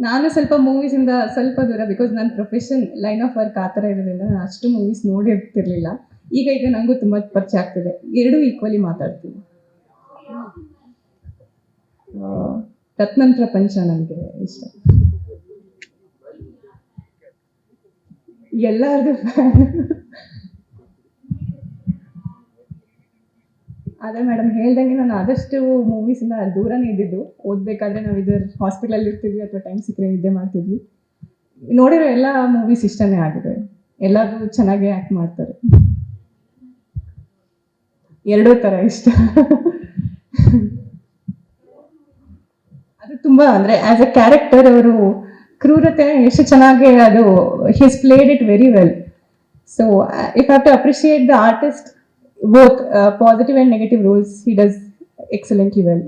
ನಾನು ಸ್ವಲ್ಪ ಮೂವೀಸಿಂದ ಸ್ವಲ್ಪ ದೂರ, ಬಿಕಾಸ್ ನನ್ನ ಪ್ರೊಫೆಷನ್ ಲೈನ್ ಆಫ್ ವರ್ಕ್ ಆ ಥರ ಇರೋದ್ರಿಂದ ನಾನು ಅಷ್ಟು ಮೂವೀಸ್ ನೋಡಿರ್ತಿರ್ಲಿಲ್ಲ. ಈಗ ನನಗೂ ತುಂಬ ಪರಿಚಯ ಆಗ್ತಿದೆ. ಎರಡೂ ಈಕ್ವಲಿ ಮಾತಾಡ್ತೀನಿ. ರತ್ನನ್ ಪ್ರಪಂಚ ನನಗೆ ಇಷ್ಟ. ಎಲ್ಲಾರ್ದು ಫ್ಯಾನ್. ಅದೇ ಮೇಡಮ್ ಹೇಳ್ದಂಗೆ ನಾನು ಆದಷ್ಟು ಮೂವೀಸಿಂದ ದೂರನೇ ಇದ್ದಿದ್ದು. ಓದಬೇಕಾದ್ರೆ ನಾವು ಇದರ ಹಾಸ್ಪಿಟಲಲ್ಲಿ ಇರ್ತಿದ್ವಿ ಅಥವಾ ಟೈಮ್ ಸಿಕ್ಕರೆ ನಿದ್ದೆ ಮಾಡ್ತಿದ್ವಿ. ನೋಡಿರೋ ಎಲ್ಲ ಮೂವೀಸ್ ಇಷ್ಟನೇ ಆಗಿದೆ. ಎಲ್ಲರೂ ಚೆನ್ನಾಗಿ ಆ್ಯಕ್ಟ್ ಮಾಡ್ತಾರೆ. ಎರಡೂ ಥರ ಇಷ್ಟ. ಅದು ತುಂಬ ಅಂದರೆ ಆ್ಯಸ್ ಅ ಕ್ಯಾರೆಕ್ಟರ್ ಅವರು ಕ್ರೂರತೆ ಎಷ್ಟು ಚೆನ್ನಾಗಿ ಅದು his played it very well. So if have to appreciate the artist both positive and negative roles he does excellently well.